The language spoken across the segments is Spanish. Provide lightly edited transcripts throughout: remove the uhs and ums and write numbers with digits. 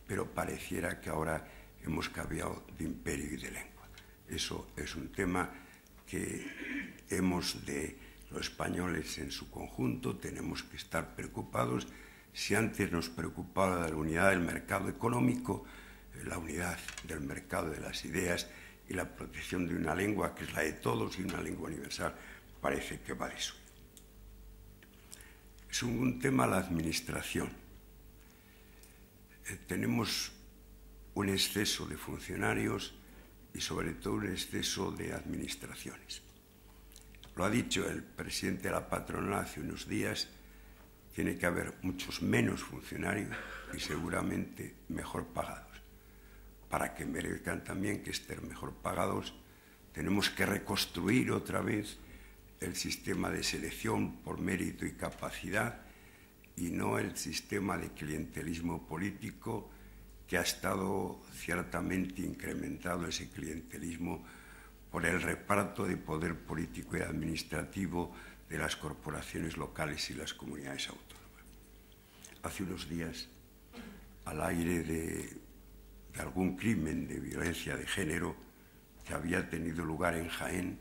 pero pareciera que ahora hemos cambiado de imperio y de lengua. Eso es un tema que los españoles en su conjunto tenemos que estar preocupados. Si antes nos preocupaba la unidad del mercado económico, la unidad del mercado de las ideas y la protección de una lengua que es la de todos y una lengua universal, parece que va de eso. Es un tema la administración. Tenemos un exceso de funcionarios y sobre todo un exceso de administraciones. Lo ha dicho el presidente de la patronal hace unos días, tiene que haber muchos menos funcionarios y seguramente mejor pagados. Para que merezcan también que estén mejor pagados, tenemos que reconstruir otra vez el sistema de selección por mérito y capacidad y no el sistema de clientelismo político que ha estado ciertamente incrementado ese clientelismo por el reparto de poder político y administrativo de las corporaciones locales y las comunidades autónomas. Hace unos días, al aire de algún crimen de violencia de género que había tenido lugar en Jaén,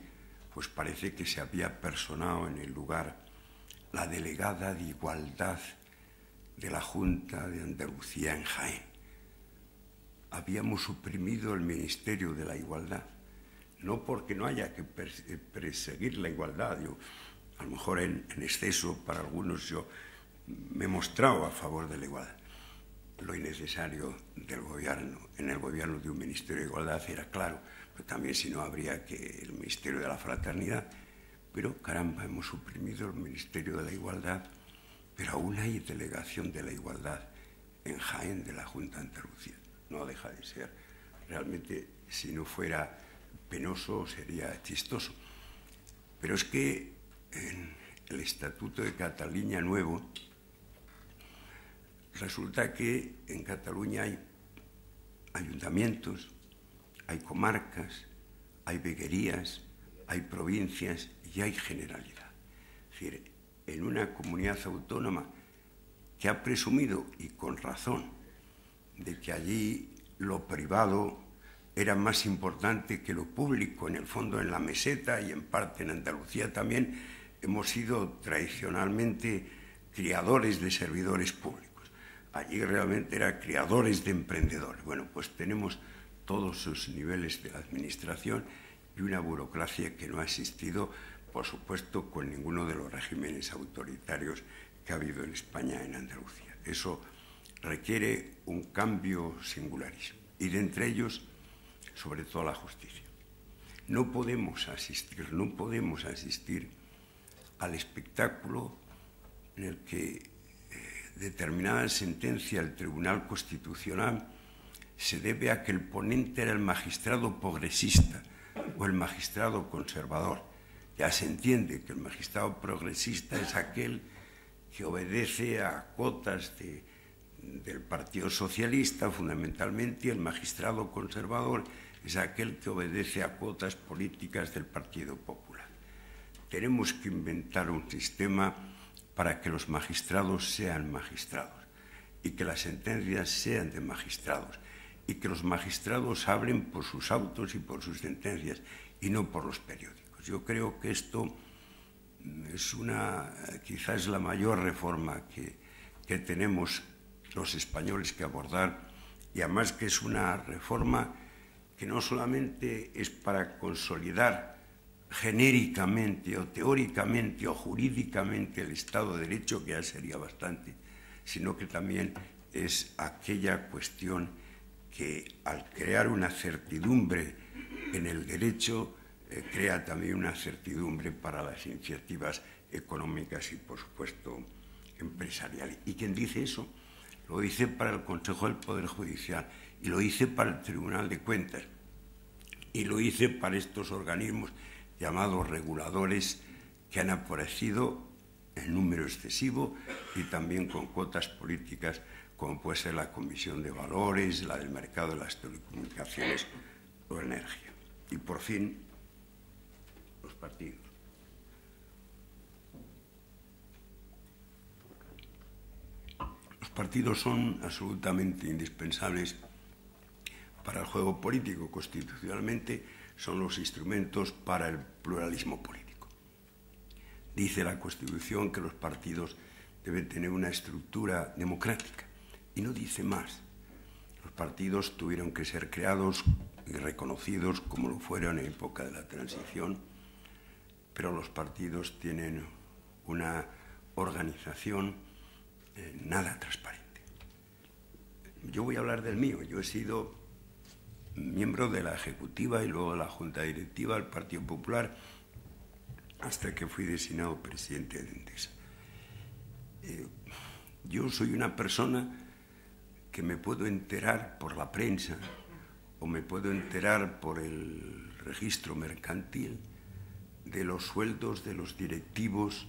pues parece que se había personado en el lugar la delegada de Igualdad de la Junta de Andalucía en Jaén. Habíamos suprimido el Ministerio de la Igualdad, no porque no haya que perseguir la igualdad. Yo, a lo mejor en exceso para algunos, yo me he mostrado a favor de la igualdad. Lo innecesario del gobierno, en el gobierno de un Ministerio de Igualdad era claro, pero también si no habría que el Ministerio de la Fraternidad. Pero caramba, hemos suprimido el Ministerio de la Igualdad, pero aún hay delegación de la igualdad en Jaén de la Junta de Andalucía. No deja de ser. Realmente, si no fuera penoso, sería chistoso. Pero es que en el Estatuto de Cataluña nuevo, resulta que en Cataluña hay ayuntamientos, hay comarcas, hay veguerías, hay provincias y hay generalidad. Es decir, en una comunidad autónoma que ha presumido, y con razón, de que allí lo privado era más importante que lo público, en el fondo en la meseta y en parte en Andalucía también, hemos sido tradicionalmente criadores de servidores públicos. Allí realmente eran criadores de emprendedores. Bueno, pues tenemos todos esos niveles de la administración y una burocracia que no ha existido, por supuesto, con ninguno de los regímenes autoritarios que ha habido en España, en Andalucía. Eso requiere un cambio singularísimo. Y de entre ellos, sobre todo la justicia. No podemos asistir al espectáculo en el que determinada sentencia del Tribunal Constitucional se debe a que el ponente era el magistrado progresista o el magistrado conservador. Ya se entiende que el magistrado progresista es aquel que obedece a cuotas del Partido Socialista, fundamentalmente, y el magistrado conservador es aquel que obedece a cuotas políticas del Partido Popular. Tenemos que inventar un sistema para que los magistrados sean magistrados y que las sentencias sean de magistrados y que los magistrados hablen por sus autos y por sus sentencias y no por los periódicos. Yo creo que esto es quizás la mayor reforma que tenemos los españoles que abordar, y además que es una reforma que no solamente es para consolidar genéricamente o teóricamente o jurídicamente el Estado de Derecho, que ya sería bastante, sino que también es aquella cuestión que al crear una certidumbre en el derecho crea también una certidumbre para las iniciativas económicas y, por supuesto, empresariales. ¿Y quién dice eso? Lo dice para el Consejo del Poder Judicial y lo dice para el Tribunal de Cuentas y lo dice para estos organismos llamados reguladores que han aparecido en número excesivo y también con cuotas políticas como puede ser la Comisión de Valores, la del Mercado de las Telecomunicaciones o Energía. Y por fin, los partidos. Los partidos son absolutamente indispensables para el juego político. Constitucionalmente son los instrumentos para el pluralismo político. Dice la Constitución que los partidos deben tener una estructura democrática y no dice más. Los partidos tuvieron que ser creados y reconocidos como lo fueron en época de la transición, pero los partidos tienen una organización nada transparente. Yo voy a hablar del mío. Yo he sido miembro de la Ejecutiva y luego de la Junta Directiva del Partido Popular hasta que fui designado presidente de Endesa. Yo soy una persona que me puedo enterar por la prensa o me puedo enterar por el registro mercantil de los sueldos de los directivos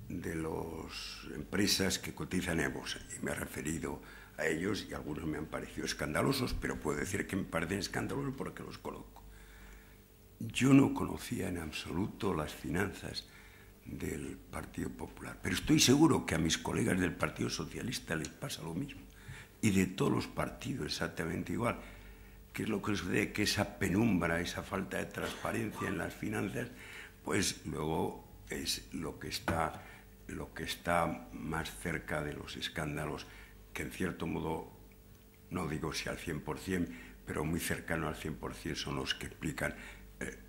de las empresas que cotizan en bolsa. Y me he referido a ellos y algunos me han parecido escandalosos, pero puedo decir que me parecen escandalosos porque los conozco. Yo no conocía en absoluto las finanzas del Partido Popular, pero estoy seguro que a mis colegas del Partido Socialista les pasa lo mismo, y de todos los partidos exactamente igual. ¿Qué es lo que sucede? Que esa penumbra, esa falta de transparencia en las finanzas, pues luego es lo que está más cerca de los escándalos, que en cierto modo, no digo si al 100%, pero muy cercano al 100% son los que explican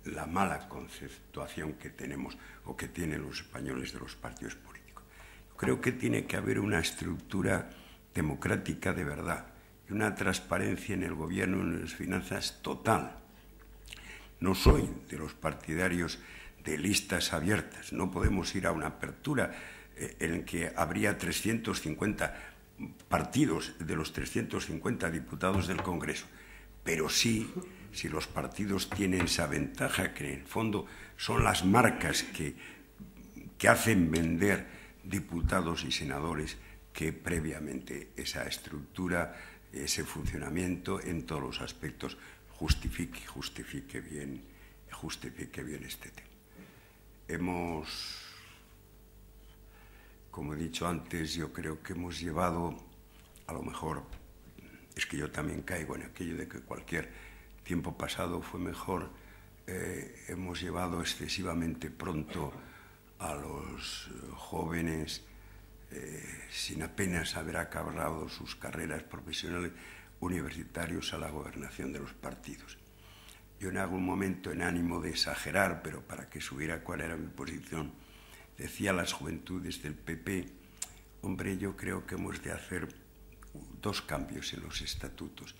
la mala conceptuación que tenemos o que tienen los españoles de los partidos políticos. Creo que tiene que haber una estructura democrática de verdad y una transparencia en el gobierno y en las finanzas total. No soy de los partidarios de listas abiertas. No podemos ir a una apertura en que habría 350 partidos de los 350 diputados del Congreso. Pero sí, si los partidos tienen esa ventaja, que en el fondo son las marcas que hacen vender diputados y senadores, que previamente esa estructura, ese funcionamiento en todos los aspectos justifique bien este tema. Como he dicho antes, yo creo que hemos llevado, a lo mejor, es que yo también caigo en aquello de que cualquier tiempo pasado fue mejor, hemos llevado excesivamente pronto a los jóvenes sin apenas haber acabado sus carreras profesionales universitarios a la gobernación de los partidos. Yo en algún momento, en ánimo de exagerar, pero para que subiera cuál era mi posición, decía a las juventudes del PP, hombre, yo creo que hemos de hacer dos cambios en los estatutos.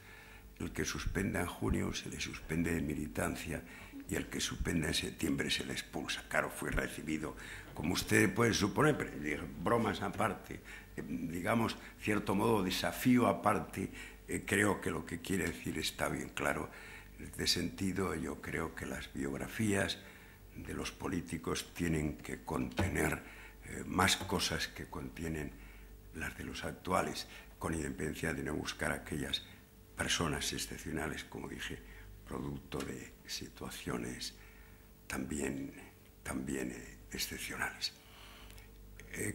El que suspenda en junio se le suspende de militancia y el que suspenda en septiembre se le expulsa. Claro, fui recibido, como usted puede suponer, pero bromas aparte, digamos, cierto modo, desafío aparte, creo que lo que quiere decir está bien claro. En este sentido, yo creo que las biografías de los políticos tienen que contener más cosas que contienen las de los actuales, con independencia de no buscar aquellas personas excepcionales, como dije, producto de situaciones también excepcionales.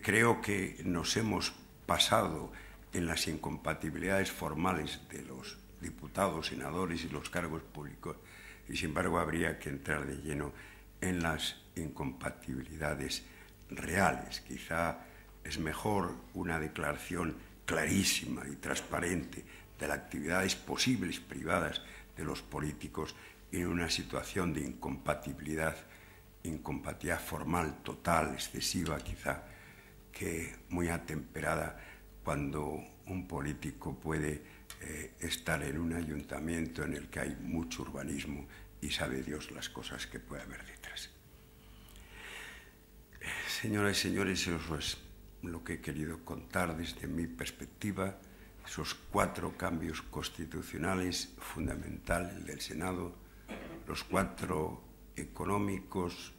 Creo que nos hemos pasado en las incompatibilidades formales de los diputados, senadores y los cargos públicos, y sin embargo habría que entrar de lleno en las incompatibilidades reales. Quizá es mejor una declaración clarísima y transparente de las actividades posibles privadas de los políticos en una situación de incompatibilidad formal, total, excesiva quizá, que muy atemperada cuando un político puede estar en un ayuntamiento en el que hay mucho urbanismo y sabe Dios las cosas que puede haber detrás. Señoras y señores, eso es lo que he querido contar desde mi perspectiva, esos 4 cambios constitucionales fundamentales, el del Senado, los 4 económicos,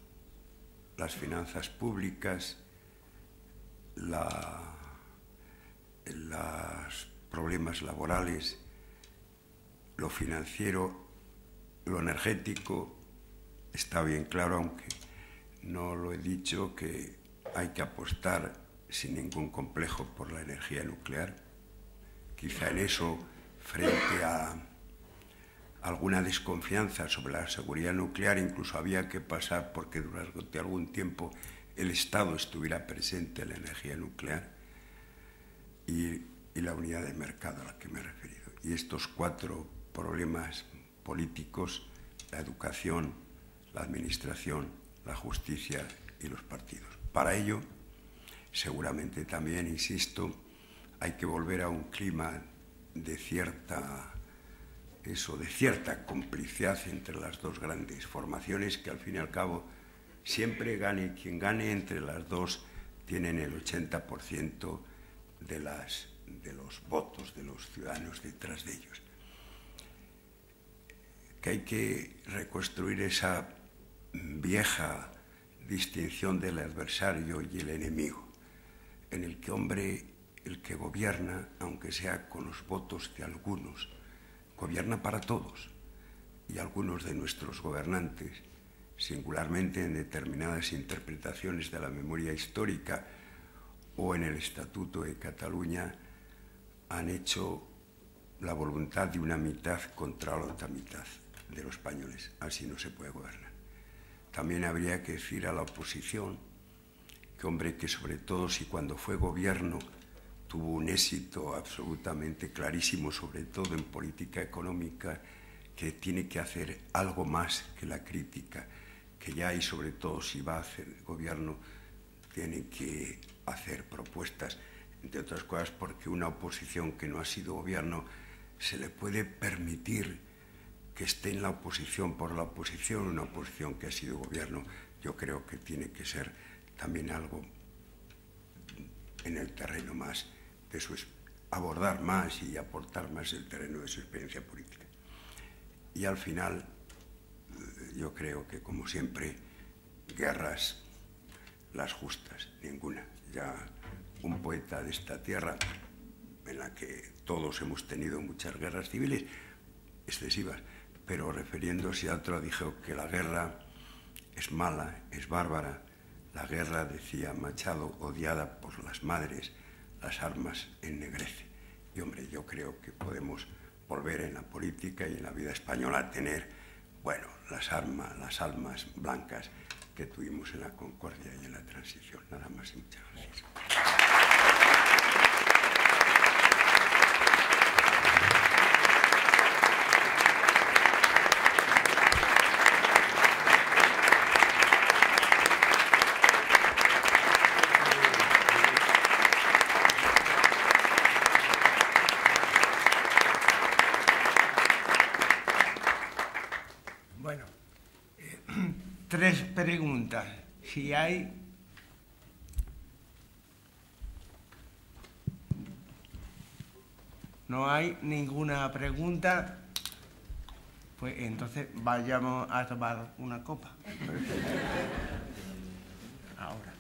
las finanzas públicas, los problemas laborales, lo financiero, lo energético. Está bien claro, aunque no lo he dicho, que hay que apostar sin ningún complejo por la energía nuclear. quizá en eso, frente a alguna desconfianza sobre la seguridad nuclear, incluso había que pasar porque durante algún tiempo el Estado estuviera presente en la energía nuclear y la unidad de mercado a la que me he referido. Y estos 4 problemas políticos: la educación, la administración, la justicia y los partidos. Para ello, seguramente también, insisto, hay que volver a un clima de cierta complicidad entre las dos grandes formaciones, que al fin y al cabo, siempre gane quien gane, entre las dos tienen el 80% de los votos de los ciudadanos detrás de ellos. Que hay que reconstruir esa vieja distinción del adversario y el enemigo, en el que, hombre, el que gobierna, aunque sea con los votos de algunos, gobierna para todos, y algunos de nuestros gobernantes, singularmente en determinadas interpretaciones de la memoria histórica o en el Estatuto de Cataluña, han hecho la voluntad de una mitad contra la otra mitad de los españoles. Así no se puede gobernar. También habría que decir a la oposición que, hombre, que sobre todo si cuando fue gobierno tuvo un éxito absolutamente clarísimo, sobre todo en política económica, que tiene que hacer algo más que la crítica, que ya, y sobre todo si va a hacer gobierno, tiene que hacer propuestas, entre otras cosas porque una oposición que no ha sido gobierno se le puede permitir que esté en la oposición por la oposición. Una oposición que ha sido gobierno, yo creo que tiene que ser también algo en el terreno más de su, abordar más y aportar más el terreno de su experiencia política. Y al final, yo creo que, como siempre, guerras las justas, ninguna. Ya un poeta de esta tierra, en la que todos hemos tenido muchas guerras civiles excesivas, pero refiriéndose a otro, dijo que la guerra es mala, es bárbara. La guerra, decía Machado, odiada por las madres, las armas ennegrece. Y, hombre, yo creo que podemos volver en la política y en la vida española a tener, bueno, las almas blancas que tuvimos en la Concordia y en la Transición. Nada más y muchas gracias. Bueno, 3 preguntas. Si hay... No hay ninguna pregunta, pues entonces vayamos a tomar una copa. Ahora.